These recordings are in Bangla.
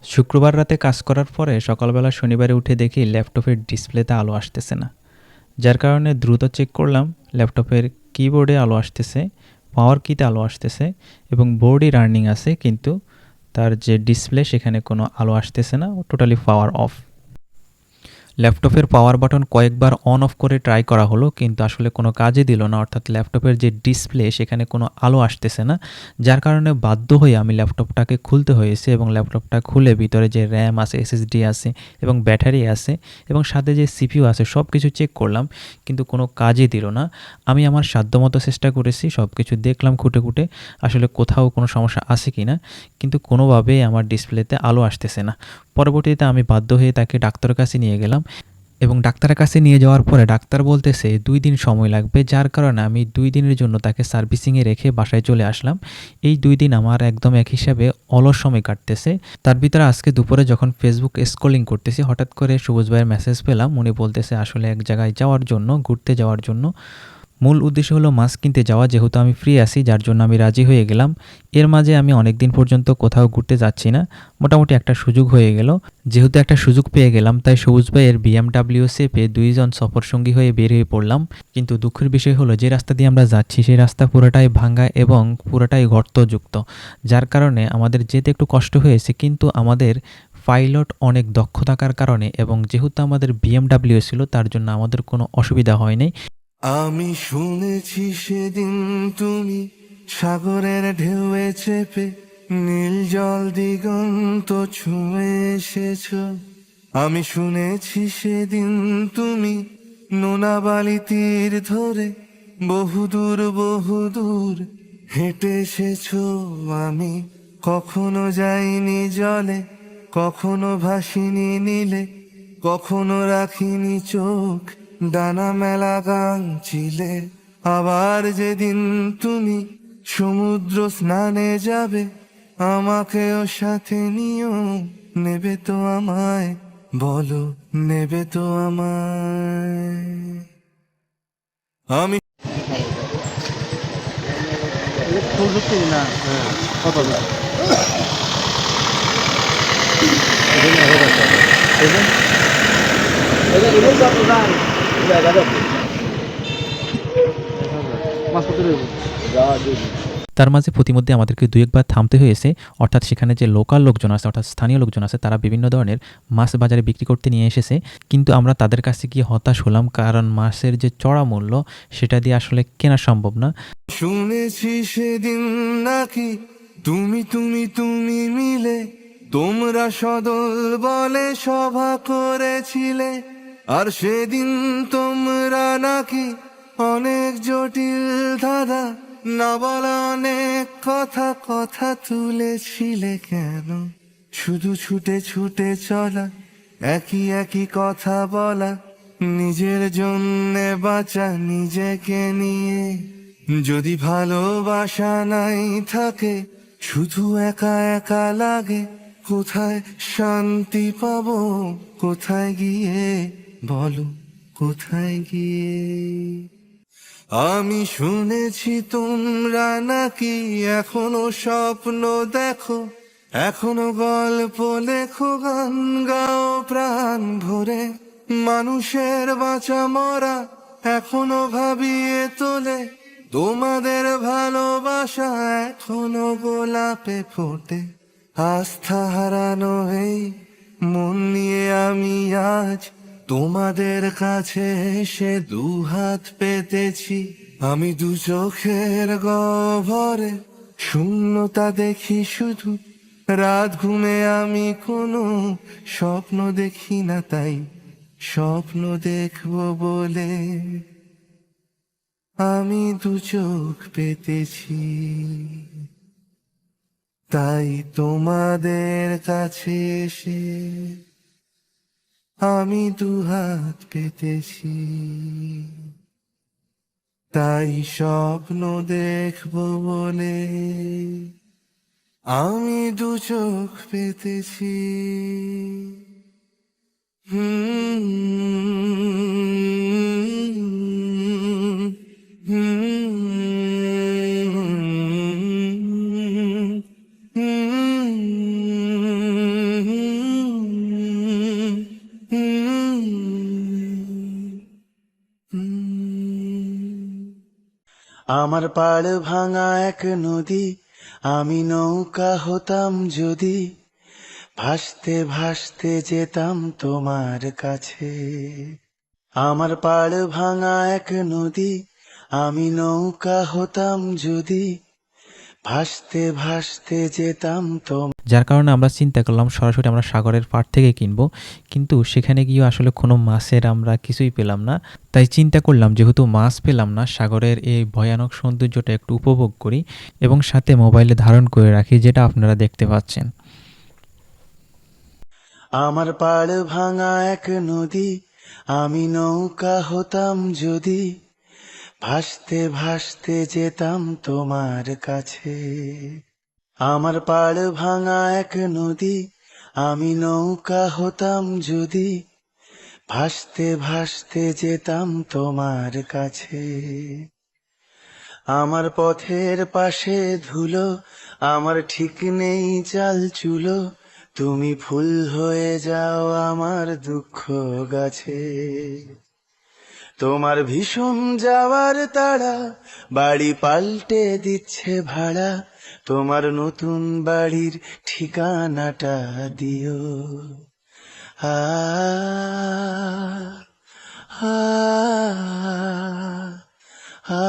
শুক্রবার রাতে কাজ করার পরে সকালবেলা শনিবারে উঠে দেখি ল্যাপটপের ডিসপ্লেতে আলো আসতেছে না, যার কারণে দ্রুত চেক করলাম ল্যাপটপের কিবোর্ডে আলো আসতেছে, পাওয়ার কিতে আলো আসতেছে এবং বোর্ডই রানিং আছে, কিন্তু তার যে ডিসপ্লে সেখানে কোনো আলো আসতেছে না, টোটালি পাওয়ার অফ। ল্যাপটপের পাওয়ার বাটন কয়েকবার অন অফ করে ট্রাই করা হলো, কিন্তু আসলে কোনো কাজই দিল না, অর্থাৎ ল্যাপটপের যে ডিসপ্লে সেখানে কোনো আলো আসতেছে না, যার কারণে বাধ্য হয়ে আমি ল্যাপটপটাকে খুলতে হয়েছে এবং ল্যাপটপটা খুলে ভিতরে যে র্যাম আছে, এসএসডি আছে এবং ব্যাটারি আছে এবং সাথে যে সিপিইউ আছে সব কিছু চেক করলাম, কিন্তু কোনো কাজই দিল না। আমি আমার সাধ্যমতো চেষ্টা করেছি, সব কিছু দেখলাম খুঁটে খুঁটে আসলে কোথাও কোনো সমস্যা আছে কি না, কিন্তু কোনোভাবেই আমার ডিসপ্লেতে আলো আসতেছে না। পরবর্তীতে আমি বাধ্য হয়ে তাকে ডাক্তারের কাছে নিয়ে গেলাম এবং ডাক্তারের কাছে নিয়ে যাওয়ার পরে ডাক্তার বলতেছে 2 দিন সময় লাগবে, যার কারণে আমি 2 দিনের জন্য তাকে সার্ভিসিংয়ে রেখে বাসায় চলে আসলাম। এই 2 দিন আমার একদম এক হিসাবে অলস সময় কাটতেছে। তার ভিতরে আজকে দুপুরে যখন ফেসবুক স্ক্রলিং করতেছি, হঠাৎ করে সবুজ ভাইয়ের মেসেজ পেলাম। উনি বলতেছে আসলে এক জায়গায় যাওয়ার জন্য, ঘুরতে যাওয়ার জন্য। মূল উদ্দেশ্য হলো মাছ কিনতে যাওয়া, যেহেতু আমি ফ্রি আছি যার জন্য আমি রাজি হয়ে গেলাম। এর মাঝে আমি অনেক দিন পর্যন্ত কোথাও ঘুরতে যাচ্ছি না, মোটামুটি একটা সুযোগ হয়ে গেল। যেহেতু একটা সুযোগ পেয়ে গেলাম, তাই সবুজ ভাইয়ের বিএমডাব্লিউ চেপে 2 জন সফরসঙ্গী হয়ে বের হয়ে পড়লাম। কিন্তু দুঃখের বিষয় হলো যে রাস্তা দিয়ে আমরা যাচ্ছি সেই রাস্তা পুরোটাই ভাঙা এবং পুরোটাই গর্তযুক্ত, যার কারণে আমাদের যেতে একটু কষ্ট হয়েছে, কিন্তু আমাদের পাইলট অনেক দক্ষ থাকার কারণে এবং যেহেতু আমাদের বিএমডাব্লিউ ছিল তার জন্য আমাদের কোনো অসুবিধা হয়নি। আমি শুনেছি সেদিন তুমি সাগরের ঢেউয়ে চেপে নীল জল দিগন্ত ছুঁয়ে এসেছ। আমি শুনেছি সেদিন তুমি নোনা বালি তীর ধরে বহুদূর হেঁটে এসেছ। আমি কখনো যাইনি জলে, কখনো ভাসিনি নীলে, কখনো রাখিনি চোখ ডানা মেলা গান চিলে। আবার যেদিন তুমি সমুদ্র স্নানে যাবে, আমাকেও সাথে নিও, নেবে তো আমায়, বলো নেবে তো আমায়। আমি প্রযুক্তি না কত না মাছ কত তার মাঝে প্রতিমধ্যে আমাদেরকে 2-1 বার থামতে হয়েছে, অর্থাৎ সেখানে যে লোকাল লোকজন আছে, অর্থাৎ স্থানীয় লোকজন আছে, তারা বিভিন্ন ধরনের মাছ বাজারে বিক্রি করতে নিয়ে এসেছে, কিন্তু আমরা তাদের কাছে গিয়ে হতাশ হলাম, কারণ মাছের যে চড়া মূল্য সেটা দিয়ে আসলে কেনা সম্ভব না। শুনেছি সেদিন নাকি তুমি মিলে তোমরা সদল বলে সভা করেছিলে, আর সেদিন তোমরা নাকি অনেক জটিল ধাঁধা না বলা অনেক কথা তুলেছিলে। কেন শুধু ছুটে ছুটে চলা, একই কথা বলা, নিজের জন্যে বাঁচা নিজেকে নিয়ে। যদি ভালোবাসা নাই থাকে, শুধু একা লাগে, কোথায় শান্তি পাবো, কোথায় গিয়ে, বলো কোথায় গিয়ে। আমি শুনেছি তোমরা নাকি এখনো স্বপ্ন দেখো, এখনো গল্প লেখো, গান গাও প্রাণ ভরে, মানুষের বাঁচা মরা এখনো ভাবিয়ে তোলে, তোমাদের ভালোবাসা এখনো গোলাপে ফোটে। আস্থা হারানো এই মন নিয়ে আমি আজ তোমাদের কাছে এসে দুহাত পেতেছি। আমি দু চোখের গহ্বরে শূন্যতা দেখি শুধু, রাত ঘুমে আমি কোনো স্বপ্ন দেখি না, তাই স্বপ্ন দেখবো বলে আমি দু চোখ পেতেছি। তাই তোমাদের কাছে এসে আমি দুহাত পেতেছি, তাই স্বপ্ন দেখবো বলে আমি দু চোখ পেতেছি। আমার পাড় ভাঙা এক নদী, আমি নৌকা হতাম যদি, ভাসতে ভাসতে যেতাম তোমার কাছে। আমার পাড় ভাঙা এক নদী, আমি নৌকা হতাম যদি, ভাসতে ভাসতে যেতাম তোমার। যার কারণে আমরা চিন্তা করলাম সরাসরি আমরা সাগরের পাড় থেকে কিনবো, কিন্তু সেখানে গিয়ে আসলে কোনো মাছের আমরা কিছুই পেলাম না। তাই চিন্তা করলাম যেহেতু মাছ পেলাম না, সাগরের এই ভয়ানক সৌন্দর্যটা একটু উপভোগ করি এবং সাথে মোবাইলে ধারণ করে রাখি, যেটা আপনারা দেখতে পাচ্ছেন। আমার পাড় ভাঙা এক নদী, আমি নৌকা হতাম যদি, ভাসতে ভাসতে যেতাম তোমার কাছে। আমার পাড় ভাঙা এক নদী, আমি নৌকা হতাম যদি, ভাসতে ভাসতে যেতাম তোমার কাছে। আমার পথের পাশে ধুলো, আমার ঠিক নেই চাল চুলো, তুমি ফুল হয়ে যাও আমার দুঃখ গাছে। তোমার ভীষণ যাওয়ার তাড়া, বাড়ি পাল্টে দিচ্ছে ভাড়া, তোমার নতুন বাড়ির ঠিকানাটা দিও। আ আ আ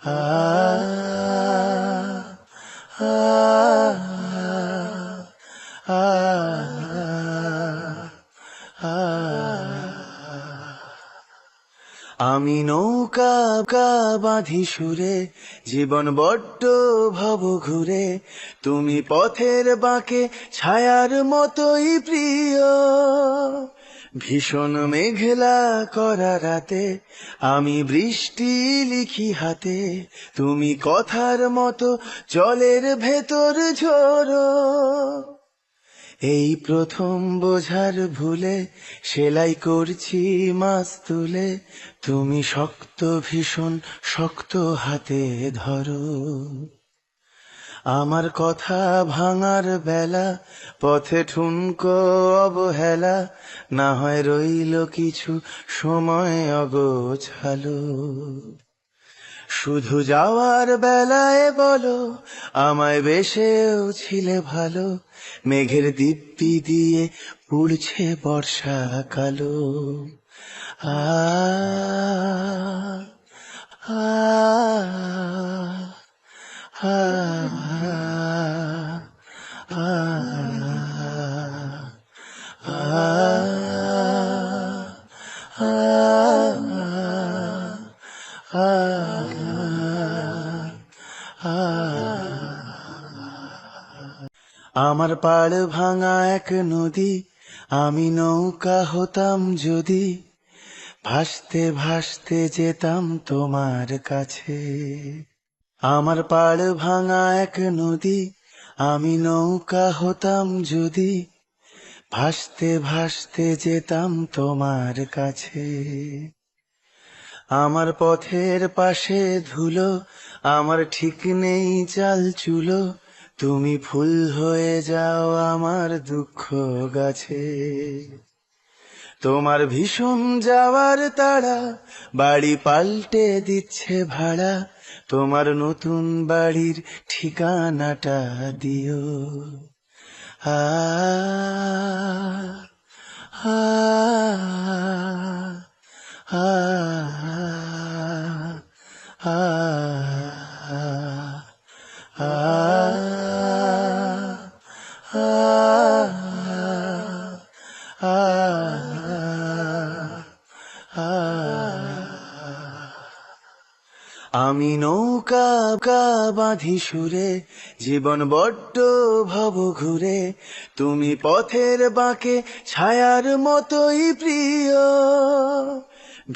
আ আমি নৌকা বাঁধি সুরে, জীবন বড্ড ভব ঘুরে, তুমি পথের বাঁকে ছায়ার মতোই প্রিয়। ভীষণ মেঘলা করা রাতে, আমি বৃষ্টি লিখি হাতে, তুমি কথার মতো জলের ভেতর ঝরো। এই প্রথম বোঝার ভুলে, সেলাই করছি মাছ তুলে, তুমি শক্ত ভীষণ শক্ত হাতে ধরো। আমার কথা ভাঙার বেলা, পথে ঠুনকো অবহেলা, না হয় রইল কিছু সময় অগোছালো। শুধু যাওয়ার বেলায় বলো, আমায় বেশেও ছিলে ভালো, মেঘের দিব্যি দিয়ে পুড়ছে বর্ষা কালো। আ আ আ আ আমার পাড় ভাঙা এক নদী, আমি নৌকা হতাম যদি, ভাসতে ভাসতে যেতাম তোমার কাছে। আমার পাড় ভাঙা এক নদী, আমি নৌকা হতাম যদি, ভাসতে ভাসতে যেতাম তোমার কাছে। আমার পথের পাশে ধুলো, আমার ঠিক নেই চাল চুলো, তুমি ফুল হয়ে যাও আমার দুঃখ গাছে। তোমার ভীষণ যাওয়ার তাড়া, বাড়ি পাল্টে দিচ্ছে ভাড়া, তোমার নতুন বাড়ির ঠিকানাটা দিও। আ আ আ আ আমি নৌকা বাঁধি সুরে, জীবন বড্ড ভব ঘুরে, তুমি পথের বাঁকে ছায়ার মতোই প্রিয়।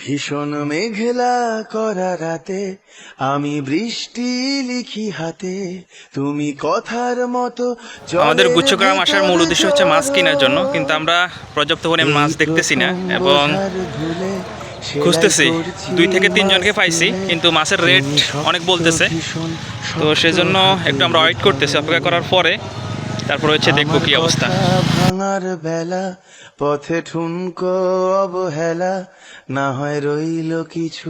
ভীষণ মেঘলা করা রাতে, আমি বৃষ্টি লিখি হাতে, তুমি কথার মতো। আমাদের গুচ্ছগ্রাম আসার মূল উদ্দেশ্য হচ্ছে মাছ কেনার জন্য, কিন্তু আমরা পর্যাপ্ত পরিমাণ মাছ দেখতেছি না এবং খুঁজতেছি। 2 থেকে 3 জনকে পাইছি, কিন্তু মাছের রেট অনেক বলতেছে, তো সেজন্য একটু আমরা ওয়েট করতেছি। অপেক্ষা করার পরে তারপর হচ্ছে দেখবো কি আমার অবস্থা। কথা ভাঙার বেলা পথে ঠুনকো অবহেলা না হয় রইল কিছু